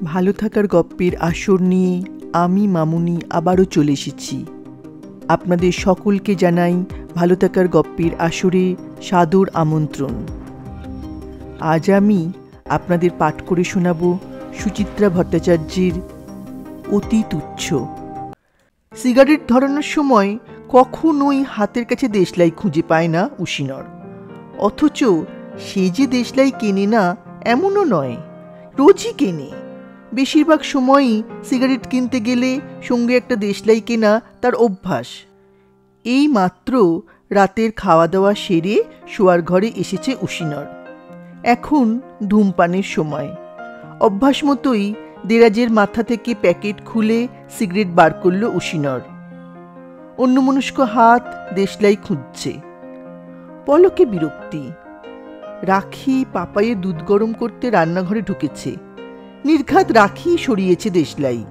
ভালো থাকার গপ্পের আসর নিয়ে আমি মামুনি আবারও চলে এসেছি। আপনাদের সকলকে জানাই ভালো থাকার গপ্পের আসরে সাদর আমন্ত্রণ। আজ আমি আপনাদের পাঠ করে শোনাব সুচিত্রা ভট্টাচার্যের অতি তুচ্ছ। সিগারেট ধরানোর সময় কখনোই হাতের কাছে দেশলাই খুঁজে পায় না উশিনর। অথচ সে যে দেশলাই কেনে না এমনও নয়, রোজই কেনে। বেশিরভাগ সময়ই সিগারেট কিনতে গেলে সঙ্গে একটা দেশলাই কেনা তার অভ্যাস। এই মাত্র রাতের খাওয়া দাওয়া সেরে শোয়ার ঘরে এসেছে উশিনর। এখন ধূমপানের সময়। অভ্যাস মতোই দেরাজের মাথা থেকে প্যাকেট খুলে সিগারেট বার করল উশিনর। অন্যমনস্ক হাত দেশলাই খুঁজছে। পলকে বিরক্তি। রাখি পাপায়ে দুধ গরম করতে রান্নাঘরে ঢুকেছে। নির্ঘাত রাখি সরিয়েছে দেশলাই।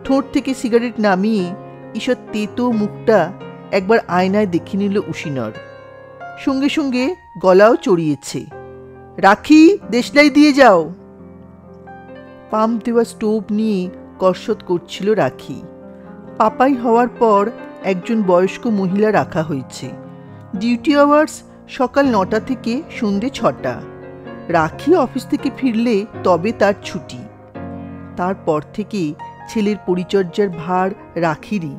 ঠোঁট থেকে সিগারেট নামিয়ে ঈষৎ তেতো মুখটা একবার আয়নায় দেখে নিল উশিনর। সঙ্গে সঙ্গে গলাও চড়িয়েছে। রাখি, দেশলাই দিয়ে যাও। পাম্প দেওয়া স্টোভ নিয়ে কসরত করছিল রাখি। পাপাই হওয়ার পর একজন বয়স্ক মহিলা রাখা হয়েছে। ডিউটি আওয়ার্স সকাল 9টা থেকে সন্ধে 6টা। রাখি অফিস থেকে ফিরলে তবে তার ছুটি। তারপর থেকে ছেলের পরিচর্যার ভার রাখিরই,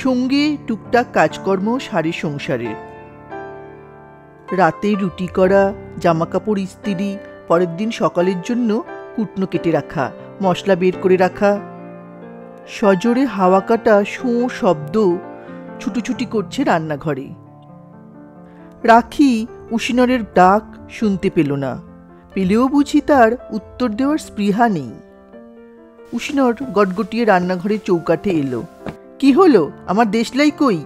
সঙ্গে টুকটাক কাজকর্ম সারে সংসারের। রাতে রুটি করা, জামাকাপড় ইস্ত্রি, পরের দিন সকালের জন্য কুটনো কেটে রাখা, মশলা বের করে রাখা। সজোরে হাওয়া কাটা শোঁ শব্দ ছুটোছুটি করছে রান্নাঘরে। রাখি উশিনরের ডাক শুনতে পেল না। পেলেও বুঝি তার উত্তর দেওয়ার স্পৃহা নেই। উশিনর গটগটিয়ে রান্নাঘরে চৌকাঠে এলো। কি হলো, আমার দেশলাই কই?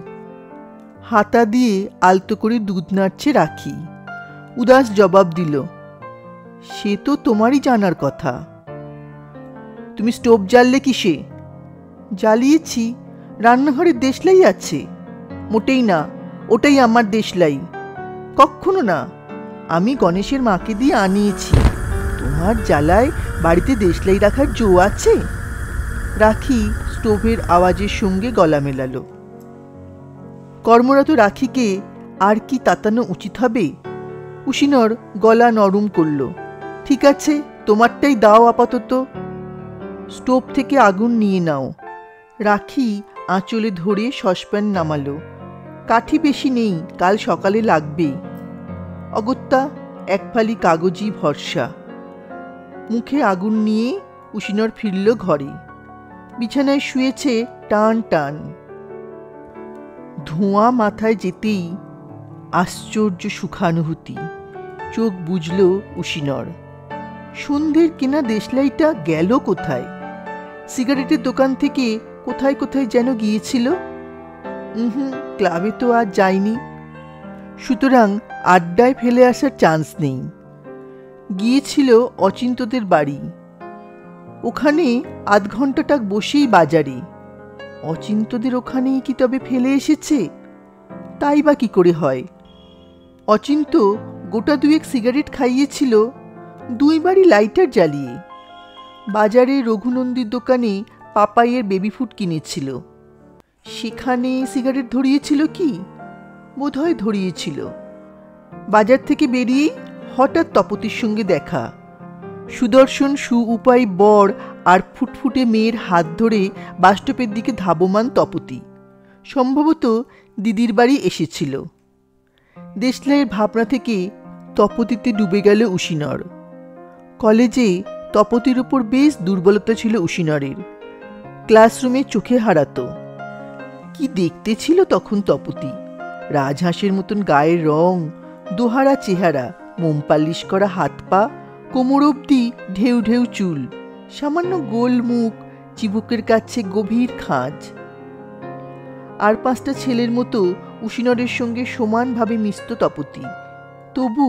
হাতা দিয়ে আলতো করে দুধ নাড়ছে রাখি। উদাস জবাব দিল, সে তো তোমারই জানার কথা। তুমি স্টোভ জ্বাললে কিসে? জ্বালিয়েছি, রান্নাঘরের দেশলাই আছে। মোটেই না, ওটাই আমার দেশলাই। কখনো না, আমি গণেশের মাকে দিয়ে আনিয়েছি। তোমার জ্বালায় বাড়িতে দেশলাই রাখার জো আছে? রাখি স্টোভের আওয়াজের সঙ্গে গলা মেলালো। কর্মরত রাখিকে আর কি তাতানো উচিত হবে? উশিনর গলা নরম করল। ঠিক আছে, তোমারটাই দাও আপাতত। স্টোভ থেকে আগুন নিয়ে নাও। রাখি আঁচলে ধরে সসপ্যান নামালো। কাঠি বেশি নেই, কাল সকালে লাগবে। অগত্যা এক ফালি কাগজি ভরসা। মুখে আগুন নিয়ে উশিনর ফিরল ঘরে। বিছানায় শুয়েছে টান টান। ধোঁয়া মাথায় যেতেই আশ্চর্য সুখানুভূতি। চোখ বুঝল উশিনর। সন্ধ্যের কেনা দেশলাইটা গেল কোথায়? সিগারেটের দোকান থেকে কোথায় কোথায় যেন গিয়েছিল। ক্লাবে তো আর যায়নি, সুতরাং আড্ডায় ফেলে আসার চান্স নেই। গিয়েছিল অচিন্তদের বাড়ি। ওখানে আধ ঘন্টাটাক বসেই বাজারে। অচিন্তদের ওখানেই কি তবে ফেলে এসেছে? তাই বা কি করে হয়? অচিন্ত গোটা দুয়েক সিগারেট খাইয়েছিল, 2 বারই লাইটার জ্বালিয়ে। বাজারে রঘুনন্দীর দোকানে পাপাইয়ের বেবি ফুড কিনেছিল। সেখানে সিগারেট ধরিয়েছিল কি? বোধহয় ধরিয়েছিল। বাজার থেকে বেরিয়েই হঠাৎ তপতির সঙ্গে দেখা। সুদর্শন উপায় বর আর ফুটফুটে মেয়ের হাত ধরে বাসস্টপের দিকে ধাবমান তপতি। সম্ভবত দিদির বাড়ি এসেছিল। দেশলাইয়ের ভাবনা থেকে তপতিতে ডুবে গেল উশিনর। কলেজে তপতির উপর বেশ দুর্বলতা ছিল উশিনরের। ক্লাসরুমে চোখে হারাতো। কি দেখতে ছিল তখন তপতি! রাজহাঁসের মতন গায়ের রং, দোহারা চেহারা, মোম পালিশ করা হাত পা, কোমর অবধি ঢেউ ঢেউ চুল, সামান্য গোল মুখ, চিবুকের কাছে গভীর খাঁজ। আর 5টা ছেলের মতো উশিনরের সঙ্গে সমানভাবে মিশত তপতি। তবু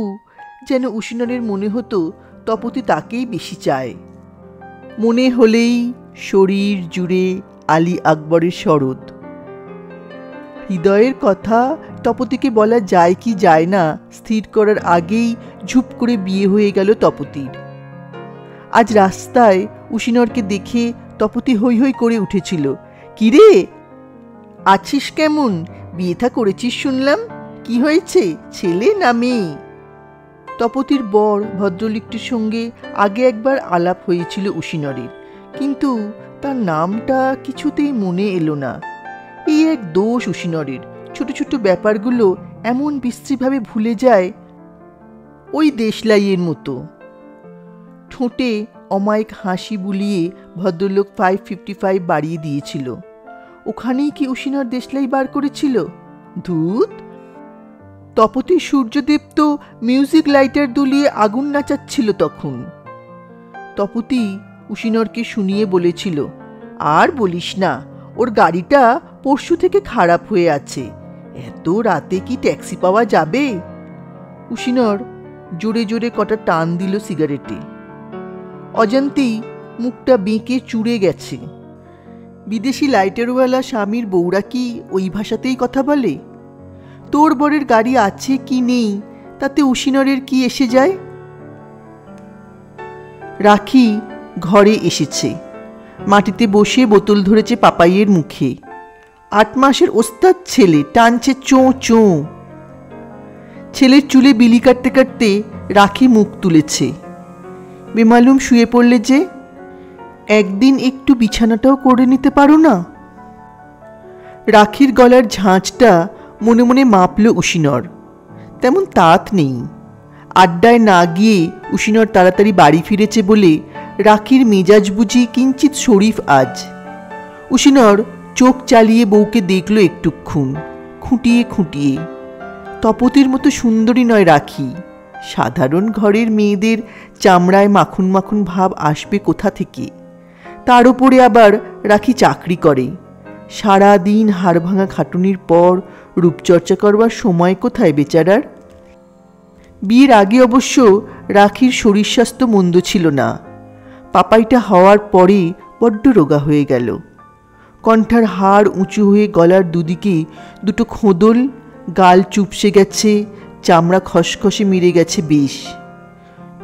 যেন উশিনরের মনে হতো তপতি তাকেই বেশি চায়। মনে হলেই শরীর জুড়ে আলী আকবরের শরৎ। হৃদয়ের কথা তপতিকে বলা যায় কি যায় না স্থির করার আগেই ঝুপ করে বিয়ে হয়ে গেল তপতির। আজ রাস্তায় উশিনরকে দেখে তপতি হৈ হৈ করে উঠেছিল। কিরে, আছিস কেমন? বিয়ে থা করেছিস শুনলাম, কি হয়েছে, ছেলে না মেয়ে? তপতির বর ভদ্রলোকটির সঙ্গে আগে একবার আলাপ হয়েছিল উশিনরের, কিন্তু তার নামটা কিছুতেই মনে এলো না। এই এক দোষ উশিনরের, ছোট ছোট ব্যাপারগুলো এমন বিশ্রীভাবে ভুলে যায়, ওই দেশলাইয়ের মতো। ঠোঁটে অমায়িক হাসি বুলিয়ে ভদ্রলোক 555 বাড়িয়ে দিয়েছিল। ওখানেই কি উশিনর দেশলাই বার করেছিল? ধুত, তপতি সূর্যদেব তো মিউজিক লাইটার দুলিয়ে আগুন নাচাচ্ছিল তখন। তপতি উশিনরকে শুনিয়ে বলেছিল, আর বলিস না, ওর গাড়িটা পরশু থেকে খারাপ হয়ে আছে, এত রাতে কি ট্যাক্সি পাওয়া যাবে? উশিনর জোরে জোরে কটা টান দিল সিগারেটে। অজান্তেই মুখটা বেঁকে চুড়ে গেছে। বিদেশি লাইটারওয়ালা স্বামীর বউরা কি ওই ভাষাতেই কথা বলে? তোর বরের গাড়ি আছে কি নেই তাতে উশিনরের কি এসে যায়? রাখি ঘরে এসেছে, মাটিতে বসে বোতল ধরেছে পাপাইয়ের মুখে। 8 মাসের ওস্তাদ ছেলে, টানছে চোঁ চোঁ। ছেলের চুলে বিলি কাটতে কাটতে রাখি মুখ তুলেছে। বেমালুম শুয়ে পড়লে যে, একদিন একটু বিছানাটাও করে নিতে পারো না? রাখির গলার ঝাঁঝটা মনে মনে মাপল উশিনর। তেমন তাত নেই। আড্ডায় না গিয়ে উশিনর তাড়াতাড়ি বাড়ি ফিরেছে বলে রাখির মেজাজ বুঝি কিঞ্চিত শরীফ আজ। উশিনর চোখ চালিয়ে বউকে দেখল একটুক্ষণ, খুঁটিয়ে খুঁটিয়ে। তপতির মতো সুন্দরী নয় রাখি। সাধারণ ঘরের মেয়েদের চামড়ায় মাখন মাখন ভাব আসবে কোথা থেকে? তার উপরে আবার রাখি চাকরি করে। সারাদিন হাড় ভাঙা খাটুনির পর রূপচর্চা করবার সময় কোথায় বেচারার? বিয়ের আগে অবশ্য রাখির শরীর স্বাস্থ্য মন্দ ছিল না। পাপাইটা হওয়ার পরে বড্ড রোগা হয়ে গেল। কণ্ঠার হাড় উঁচু হয়ে গলার দুদিকে দুটো খোদল, গাল চুপসে গেছে, চামড়া খসখসে মেরে গেছে বেশ।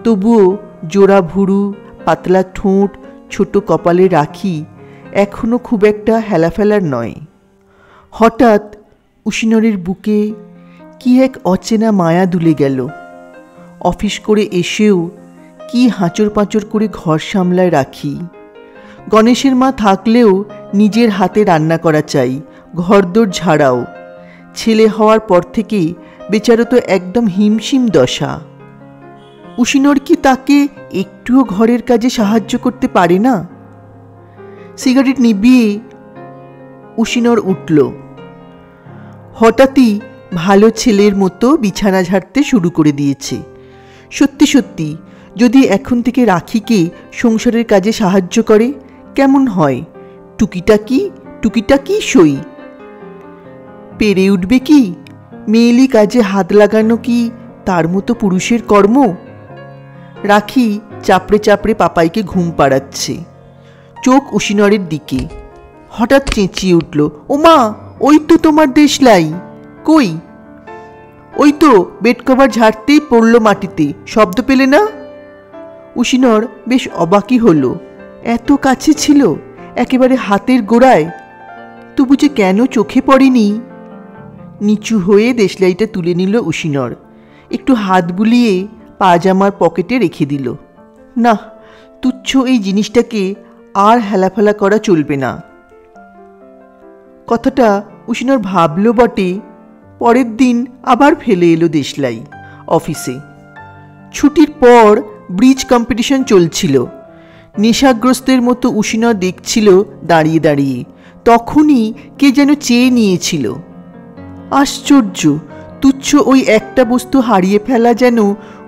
তবুও জোড়া ভুরু, পাতলা ঠোঁট, ছোট কপালে রাখি এখনো খুব একটা হেলাফেলার নয়। হঠাৎ উশিনরের বুকে কি এক অচেনা মায়া দুলে গেল। অফিস করে এসেও কি হাঁচর পাঁচর করে ঘর সামলায় রাখি। গণেশের মা থাকলেও নিজের হাতে রান্না করা চাই, ঘরদোর ঝাড়াও। ছেলে হওয়ার পর থেকে বেচারা তো একদম হিমশিম দশা। উশিনর কি তাকে একটুও ঘরের কাজে সাহায্য করতে পারে না? সিগারেট নিভিয়ে উশিনর উঠল। হঠাৎই ভালো ছেলের মতো বিছানা ঝাড়তে শুরু করে দিয়েছে। সত্যি সত্যি যদি এখন থেকে রাখিকে সংসারের কাজে সাহায্য করে কেমন হয়? টুকিটাকি সই পেরে উঠবে কি? মেয়েলি কাজে হাত লাগানো কি তার মতো পুরুষের কর্ম? রাখি চাপড়ে চাপড়ে পাপাইকে ঘুম পাড়াচ্ছে। চোখ উশিনরের দিকে। হঠাৎ চেঁচিয়ে উঠল, ওমা, ওই তো তোমার দেশলাই। কই? ওই তো বেড কভার ঝাড়তেই পড়ল মাটিতে, শব্দ পেলে না? উশিনর বেশ অবাকই হলো। এত কাছে ছিল, একেবারে হাতের গোড়ায়, তবু যে কেন চোখে পড়েনি? নিচু হয়ে দেশলাইটা তুলে নিল উশিনর। একটু হাত বুলিয়ে পাজামার পকেটে রেখে দিল। না, তুচ্ছ এই জিনিসটাকে আর হেলাফেলা করা চলবে না। কথাটা উশিনর ভাবল বটে। পরের দিন আবার ফেলে এলো দেশলাই। অফিসে ছুটির পর ব্রিজ কম্পিটিশন চলছিল। নেশাগ্রস্তের মতো উশিনর দেখছিল দাঁড়িয়ে দাঁড়িয়ে। তখনই কে যেন চেয়ে নিয়েছিল। আশ্চর্য, তুচ্ছ ওই একটা বস্তু হারিয়ে ফেলা যেন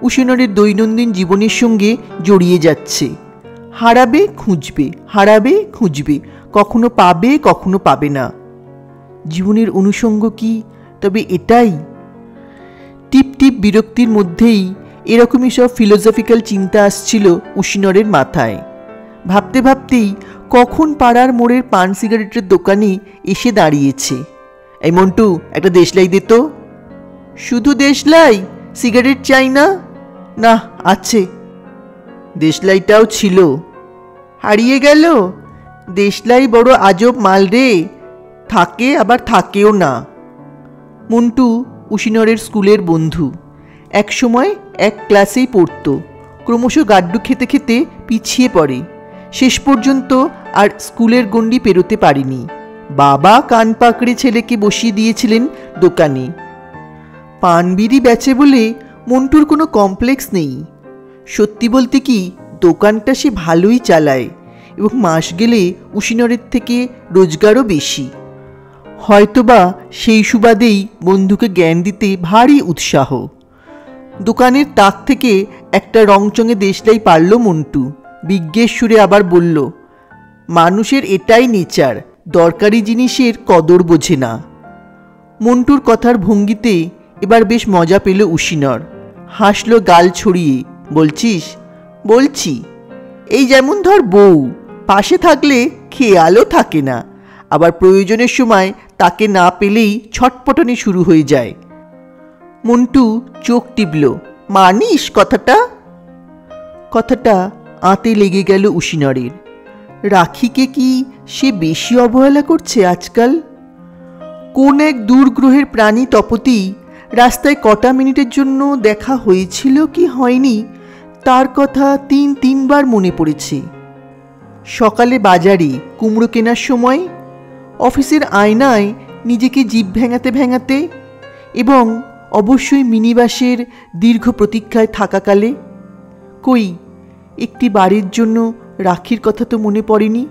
উশিনরের দৈনন্দিন জীবনের সঙ্গে জড়িয়ে যাচ্ছে। হারাবে খুঁজবে, হারাবে খুঁজবে, কখনো পাবে কখনো পাবে না। জীবনের অনুষঙ্গ কি তবে এটাই? টিপ টিপ বিরক্তির মধ্যেই এরকমই সব ফিলোসফিক্যাল চিন্তা আসছিল উশিনরের মাথায়। ভাবতে ভাবতেই কখন পাড়ার মোড়ের পান সিগারেটের দোকানে এসে দাঁড়িয়েছে। এই মন্টু, একটা দেশলাই দে তো। শুধু দেশলাই? সিগারেট চাই না? না, আছে। দেশলাইটাও ছিল, হারিয়ে গেল। দেশলাই বড় আজব মাল রে, থাকে আবার থাকেও না। মন্টু উশিনরের স্কুলের বন্ধু, এক সময় এক ক্লাসেই পড়তো। ক্রমশ গাড্ডু খেতে খেতে পিছিয়ে পড়ে, শেষ পর্যন্ত আর স্কুলের গণ্ডি পেরোতে পারেনি। বাবা কান পাকড়ে ছেলেকে বসিয়ে দিয়েছিলেন দোকানে। পান বিড়ি বেচে বলে মন্টুর কোনো কমপ্লেক্স নেই। সত্যি বলতে কি, দোকানটা সে ভালোই চালায় এবং মাস গেলে উশিনরের থেকে রোজগারও বেশি। হয়তোবা সেই সুবাদেই বন্ধুকে জ্ঞান দিতে ভারী উৎসাহ। দোকানের তাক থেকে একটা রংচঙে দেশলাই পারল মন্টু। বিজ্ঞের সুরে আবার বলল, মানুষের এটাই নেচার, দরকারি জিনিসের কদর বোঝে না। মন্টুর কথার ভঙ্গিতে এবার বেশ মজা পেল উশিনর। হাসল গাল ছড়িয়ে। বলছিস? বলছি। এই যেমন ধর বউ, পাশে থাকলে খেয়ালও থাকে না, আবার প্রয়োজনের সময় তাকে না পেলেই ছটপটানি শুরু হয়ে যায়। মন্টু চোখ টিপল। মানিস কথাটা? কথাটা আঁতে লেগে গেল উশিনরের। রাখিকে কি সে বেশি অবহেলা করছে আজকাল? কোন এক দূর গ্রহের প্রাণী তপতি রাস্তায় কটা মিনিটের জন্য দেখা হয়েছিল কি হয়নি, তার কথা তিনবার মনে পড়েছে। সকালে বাজারে কুমড়ো কেনার সময়, অফিসের আয়নায় নিজেকে জিভ ভেঙাতে ভেঙাতে, এবং অবশ্যই মিনিবাসের দীর্ঘ প্রতীক্ষায় থাকাকালে। কই, একটি বাড়ির জন্য রাখির কথা তো মনে পড়েনি।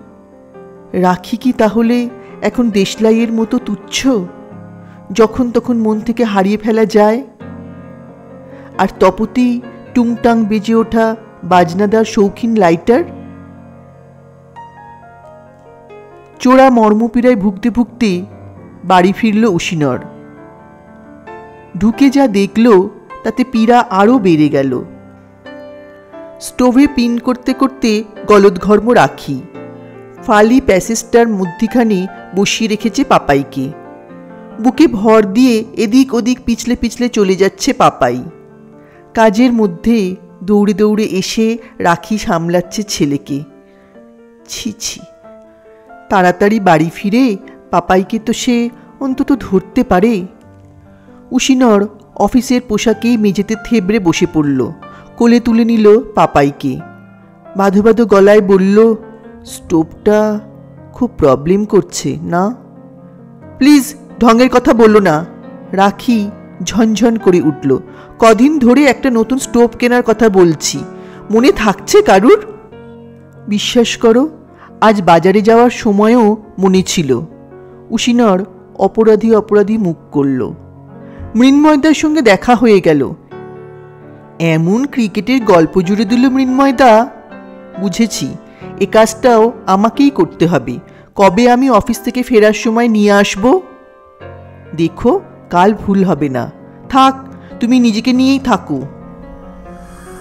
রাখি কি তাহলে এখন দেশলাইয়ের মতো তুচ্ছ, যখন তখন মন থেকে হারিয়ে ফেলা যায়? আর তপতি টুংটাং বেজে ওঠা বাজনাদার শৌখিন লাইটার? চোরা মর্মপীড়ায় ভুগতে ভুগতে বাড়ি ফিরল উশিনর। ঢুকে যা দেখল তাতে পীড়া আরও বেড়ে গেল। স্টোভে পিন করতে করতে গলদঘর্ম রাখি ফালি প্যাসেজটার মধ্যিখানে বসিয়ে রেখেছে পাপাইকে। বুকে ভর দিয়ে এদিক ওদিক পিছলে পিছলে চলে যাচ্ছে পাপাই। কাজের মধ্যে দৌড়ে দৌড়ে এসে রাখি সামলাচ্ছে ছেলেকে। ছি ছি, তাড়াতাড়ি বাড়ি ফিরে পাপাইকে তো সে অন্তত ধরতে পারে। উশিনর অফিসের পোশাকেই মেঝেতে থেবড়ে বসে পড়ল। কোলে তুলে নিল পাপাইকে। বাঁধো বাঁধো গলায় বলল, স্টোভটা খুব প্রবলেম করছে না? প্লিজ ঢঙের কথা বললো না। রাখি ঝনঝন করে উঠল। কদিন ধরে একটা নতুন স্টোভ কেনার কথা বলছি, মনে থাকছে কারুর? বিশ্বাস করো, আজ বাজারে যাওয়ার সময়ও মনে ছিল। উশিনর অপরাধী অপরাধী মুখ করল। মৃন্ময়দার সঙ্গে দেখা হয়ে গেল। এমন ক্রিকেটের গল্প জুড়ে দিল মৃন্ময়দা। বুঝেছি, এ কাজটাও আমাকেই করতে হবে। কবে আমি অফিস থেকে ফেরার সময় নিয়ে আসব? দেখো, কাল ভুল হবে না। থাক, তুমি নিজেকে নিয়েই থাকো।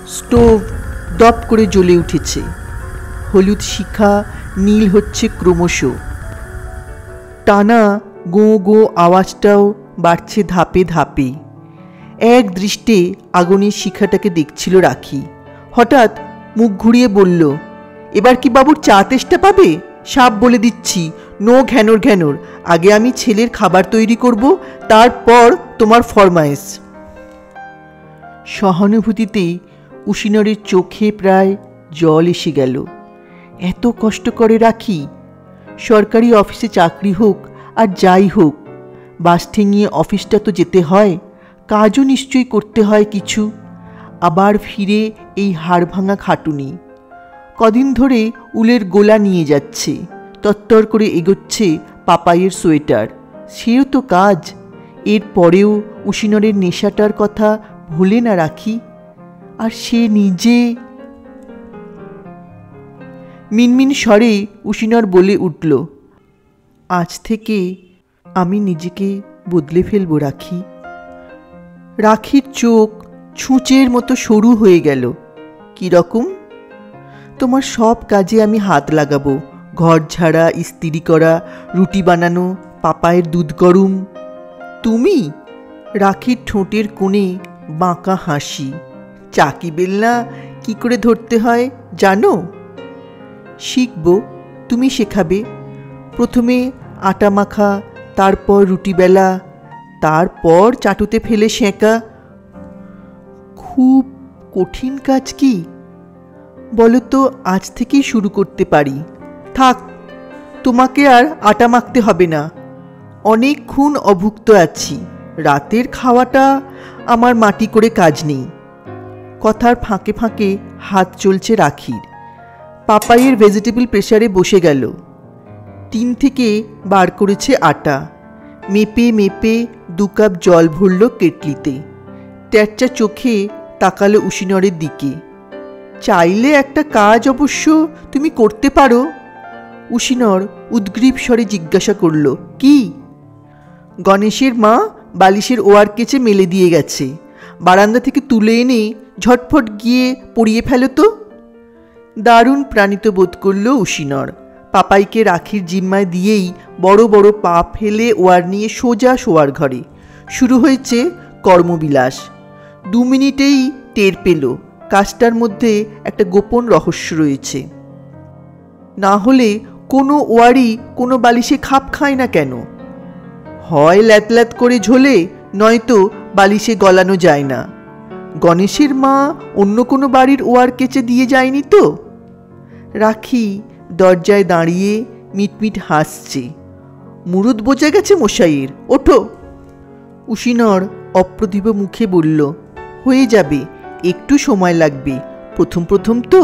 স্টোভ দপ করে জ্বলে উঠেছে। হলুদ শিখা নীল হচ্ছে ক্রমশ। টানা গো গো আওয়াজটাও বাড়ছে ধাপে ধাপে। এক দৃষ্টে আগুনের শিখাটাকে দেখছিল রাখি। হঠাৎ মুখ ঘুরিয়ে বলল, এবার কি বাবুর চা তেষ্টা পাবে? সাপ বলে দিচ্ছি, নো ঘ্যানোর ঘ্যানোর। আগে আমি ছেলের খাবার তৈরি করব, তারপর তোমার ফরমায়েশ। সহানুভূতিতে উশিনরের চোখে প্রায় জল এসে গেল। এত কষ্ট করে রাখি। সরকারি অফিসে চাকরি হোক আর যাই হোক, বাস ঠেঙিয়ে অফিসটা তো যেতে হয়, কাজও নিশ্চয়ই করতে হয় কিছু। আবার ফিরে এই হাড় ভাঙা খাটুনি। কদিন ধরে উলের গোলা নিয়ে যাচ্ছে, তত্তর করে এগোচ্ছে পাপাইয়ের সোয়েটার। সেও তো কাজ। এর পরেও উশিনরের নেশাটার কথা ভুলে না রাখি। আর সে নিজে। মিনমিন স্বরে উশিনর বলে উঠল, আজ থেকে আমি নিজেকে বদলে ফেলব রাখি। রাখির চোখ ছুঁচের মতো সরু হয়ে গেল। কীরকম? তোমার সব কাজে আমি হাত লাগাবো। ঘর ঝাড়া, ইস্ত্রি করা, রুটি বানানো, পাপায়ের দুধ গরম। তুমি? রাখির ঠোঁটের কোণে বাঁকা হাসি। চাকি বেলনা কি করে ধরতে হয় জানো? শিখব, তুমি শেখাবে। প্রথমে আটা মাখা, তারপর রুটি বেলা, তারপর চাটুতে ফেলে সেঁকা। খুব কঠিন কাজ কি বলো তো? আজ থেকেই শুরু করতে পারি। থাক, তোমাকে আর আটা মাখতে হবে না। অনেকক্ষণ অভুক্ত আছি। রাতের খাওয়াটা আমার মাটি করে কাজ নেই। কথার ফাঁকে ফাঁকে হাত চলছে রাখির। পাপাইয়ের ভেজিটেবল প্রেসারে বসে গেল। টিন থেকে বার করেছে আটা। মেপে মেপে 2 কাপ জল ভরল কেটলিতে। ট্যাচ্চা চোখে তাকালো উশিনরের দিকে। চাইলে একটা কাজ অবশ্য তুমি করতে পারো। উশিনর উদ্গ্রীব স্বরে জিজ্ঞাসা করল, কি? গণেশের মা বালিশের ওয়ার কেচে মেলে দিয়ে গেছে। বারান্দা থেকে তুলে এনে ঝটফট গিয়ে পরিয়ে ফেলো তো। দারুণ প্রাণিত বোধ করল উশিনর। পাপাইকে রাখির জিম্মায় দিয়েই বড় বড় পা ফেলে ওয়ার নিয়ে সোজা শোয়ার ঘরে। শুরু হয়েছে কর্মবিলাস। 2 মিনিটেই টের পেল কাজটার মধ্যে একটা গোপন রহস্য রয়েছে। না হলে কোনো ওয়ারই কোনো বালিশে খাপ খায় না কেন? হয় ল্যাত ল্যাত করে ঝোলে, নয়তো বালিশে গলানো যায় না। গণেশের মা অন্য কোনো বাড়ির ওয়ার কেচে দিয়ে যায়নি তো? রাখি দরজায় দাঁড়িয়ে মিটমিট হাসছে। মুরুদ বোঝা গেছে মশাইয়ের, ওঠো। উশিনর অপ্রতিভ মুখে বলল, হয়ে যাবে, একটু সময় লাগবে, প্রথম প্রথম তো।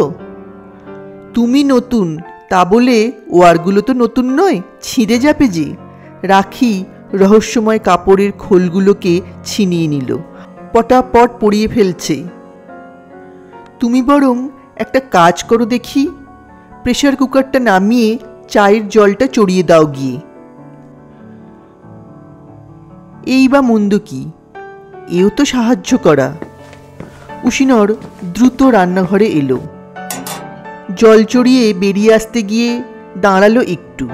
তুমি নতুন, তা বলে ওয়ারগুলো তো নতুন নয়, ছিঁড়ে যাবে যে। রাখি রহস্যময় কাপড়ের খোলগুলোকে ছিনিয়ে নিল, পটাপট পরিয়ে ফেলছে। তুমি বরং একটা কাজ করো দেখি, প্রেসার কুকারটা নামিয়ে চায়ের জলটা চড়িয়ে দাও গিয়ে। এই বা মন্দ কি, এও তো সাহায্য করা। উশিনর দ্রুত রান্নাঘরে এলো। জল চড়িয়ে বেরিয়ে আসতে গিয়ে দাঁড়ালো একটু।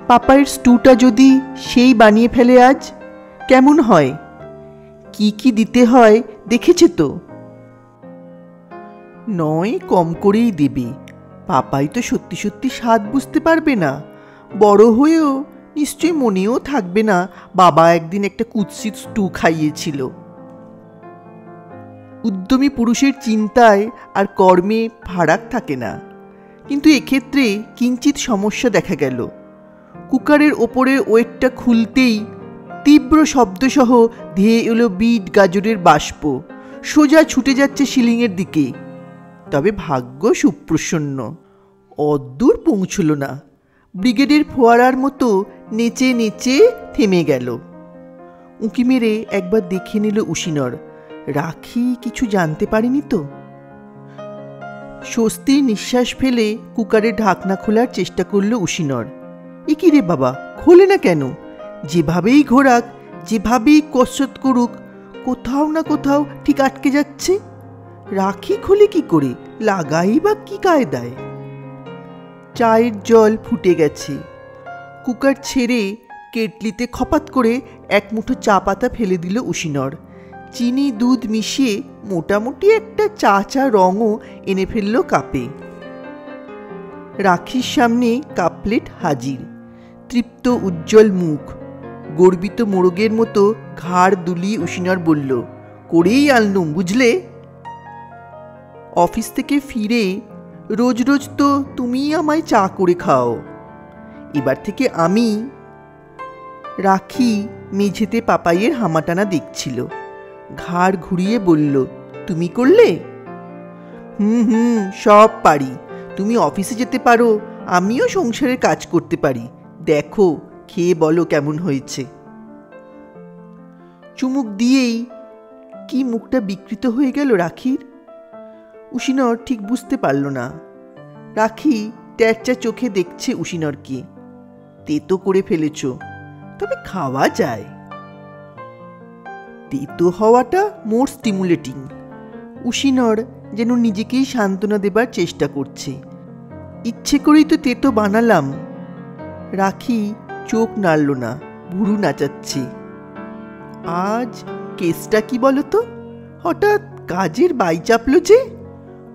পাপাইয়ের স্টুটা যদি সেই বানিয়ে ফেলে আজ, কেমন হয়? কি কি দিতে হয় দেখেছে তো? নয় কম করেই দেবে। পাপাই তো সত্যি সত্যি স্বাদ বুঝতে পারবে না। বড় হয়েও নিশ্চয়ই মনেও থাকবে না বাবা একদিন একটা কুৎসিত স্টু খাইয়েছিল। উদ্যমী পুরুষের চিন্তায় আর কর্মে ফারাক থাকে না, কিন্তু এক্ষেত্রে কিঞ্চিত সমস্যা দেখা গেল। কুকারের ওপরের ওয়েটটা খুলতেই তীব্র শব্দসহ ধেয়ে এলো বিট গাজরের বাষ্প। সোজা ছুটে যাচ্ছে সিলিংয়ের দিকে। তবে ভাগ্য সুপ্রসন্ন, অদ্দূর পৌঁছল না। ব্রিগেডের ফোয়ারার মতো নেচে নেচে থেমে গেল। উঁকি মেরে একবার দেখে নিল উশিনর, রাখি কিছু জানতে পারেনি তো। স্বস্তির নিঃশ্বাস ফেলে কুকারের ঢাকনা খোলার চেষ্টা করল উশিনর। এ কি রে বাবা, খোলে না কেন? যেভাবেই ঘোরাক, যেভাবেই কসরত করুক, কোথাও না কোথাও ঠিক আটকে যাচ্ছে। রাখি খোলে কি করে? লাগাই বা কি কায়দায়? চায়ের জল ফুটে গেছে। কুকার ছেড়ে কেটলিতে খপাত করে 1 মুঠো চা পাতা ফেলে দিল উশিনর। চিনি দুধ মিশিয়ে মোটামুটি একটা চা চা রঙও এনে ফেলল কাপে। রাখির সামনে কাপ প্লেট হাজির। তৃপ্ত উজ্জ্বল মুখ, গর্বিত মোরগের মতো ঘাড় দুলিয়ে উশিনর বলল, করেই আনলুম বুঝলে। অফিস থেকে ফিরে রোজ রোজ তো তুমিই আমায় চা করে খাও, এবার থেকে আমি। রাখি মেঝেতে পাপাইয়ের হামাটানা দেখছিল। ঘাড় ঘুরিয়ে বলল, তুমি করলে? হুম, সব পারি। তুমি অফিসে যেতে পারো, আমিও সংসারের কাজ করতে পারি। দেখো, খেয়ে বলো কেমন হয়েছে। চুমুক দিয়েই কি মুখটা বিকৃত হয়ে গেল রাখির। উশিনর ঠিক বুঝতে পারল না। রাখি ট্যাচ্চা চোখে দেখছে উশিনরকে। তেতো করে ফেলেছ, তবে খাওয়া যায়। তেতো হওয়াটা মোর স্টিমুলেটিং। উশিনর যেন নিজেকেই সান্ত্বনা দেবার চেষ্টা করছে। ইচ্ছে করেই তো তেতো বানালাম। রাখি চোখ নাড়ল না, ভুরু নাচাচ্ছে। আজ কেসটা কি বলতো? হঠাৎ কাজের বাই চাপল যে।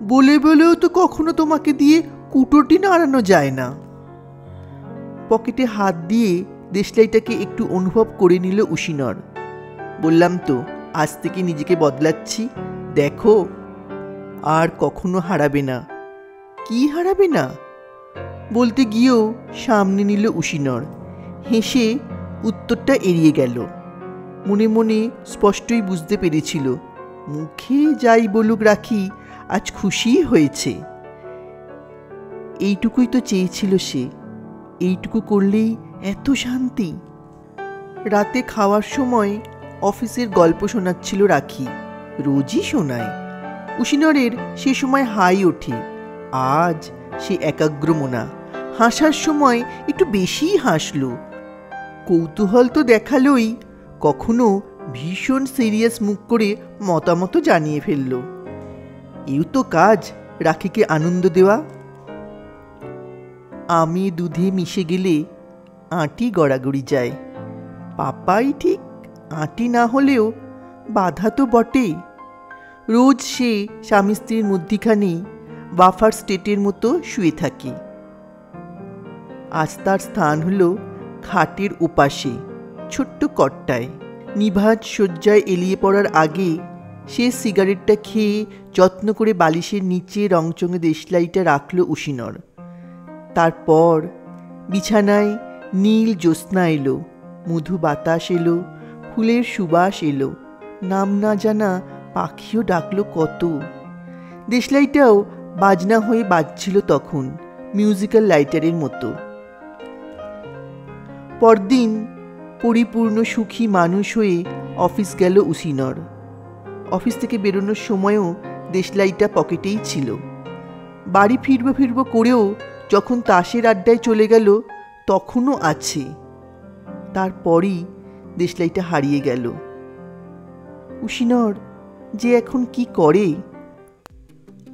বলে বলেও তো কখনো তোমাকে দিয়ে কুটোটি নাড়ানো যায় না। পকেটে হাত দিয়ে দেশলাইটাকে একটু অনুভব করে নিল উশিনর। বললাম তো, আজ থেকে নিজেকে বদলাচ্ছি, দেখো। আর কখনো হারাবে না। কি হারাবে না বলতে গিয়েও সামনে নিল উশিনর। হেসে উত্তরটা এড়িয়ে গেল। মনে মনে স্পষ্টই বুঝতে পেরেছিল, মুখে যাই বলুক রাখি আজ খুশি হয়েছে। এইটুকুই তো চেয়েছিল সে, এইটুকু করলেই এত শান্তি। রাতে খাওয়ার সময় অফিসের গল্প শোনাচ্ছিল রাখি। রোজই শোনায়। উশিনরের সে সময় হাই ওঠে। আজ সে একাগ্রমনা। হাসার সময় একটু বেশিই হাসল। কৌতূহল তো দেখালোই, কখনো ভীষণ সিরিয়াস মুখ করে মতামত জানিয়ে ফেলল। এও তো কাজ, রাখিকে আনন্দ দেওয়া। আমি দুধে মিশে গেলে আঁটি গড়াগড়ি যায়। পাপাই ঠিক, আঁটি না হলেও বাধা তো বটেই। রোজ সে স্বামী স্ত্রীর মধ্যিখানে বাফার স্টেটের মতো শুয়ে থাকে। আজ তার স্থান হলো খাটের ওপাশে, ছোট্ট কট্টায়। নিভাজ শয্যায় এলিয়ে পড়ার আগে সে সিগারেটটা খেয়ে যত্ন করে বালিশের নিচে রংচঙে দেশলাইটা রাখল উশিনর। তারপর বিছানায় নীল জ্যোৎস্না এলো, মধু বাতাস এলো, ফুলের সুবাস এলো, নাম না জানা পাখিও ডাকলো কত। দেশলাইটাও বাজনা হয়ে বাজছিল তখন, মিউজিক্যাল লাইটারের মতো। পরদিন পরিপূর্ণ সুখী মানুষ হয়ে অফিস গেল উশিনর। অফিস থেকে বেরোনোর সময়ও দেশলাইটা পকেটেই ছিল। বাড়ি ফিরবো করেও যখন তাসের আড্ডায় চলে গেল তখনও আছে। তারপরই দেশলাইটা হারিয়ে গেল। উশিনর যে এখন কি করে।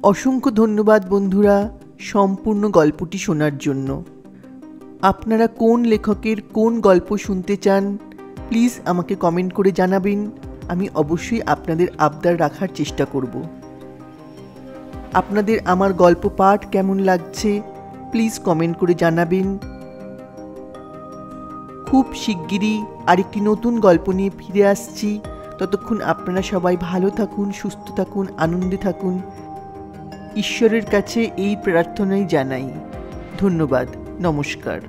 অসংখ্য ধন্যবাদ বন্ধুরা সম্পূর্ণ গল্পটি শোনার জন্য। আপনারা কোন লেখকের কোন গল্প শুনতে চান প্লিজ আমাকে কমেন্ট করে জানাবেন। আমি অবশ্যই আপনাদের আবদার রাখার চেষ্টা করব। আপনাদের আমার গল্প পাঠ কেমন লাগছে প্লিজ কমেন্ট করে জানাবেন। খুব শিগগিরই আরেকটি নতুন গল্প নিয়ে ফিরে আসছি। ততক্ষণ আপনারা সবাই ভালো থাকুন, সুস্থ থাকুন, আনন্দে থাকুন। ঈশ্বরের কাছে এই প্রার্থনাই জানাই। ধন্যবাদ, নমস্কার।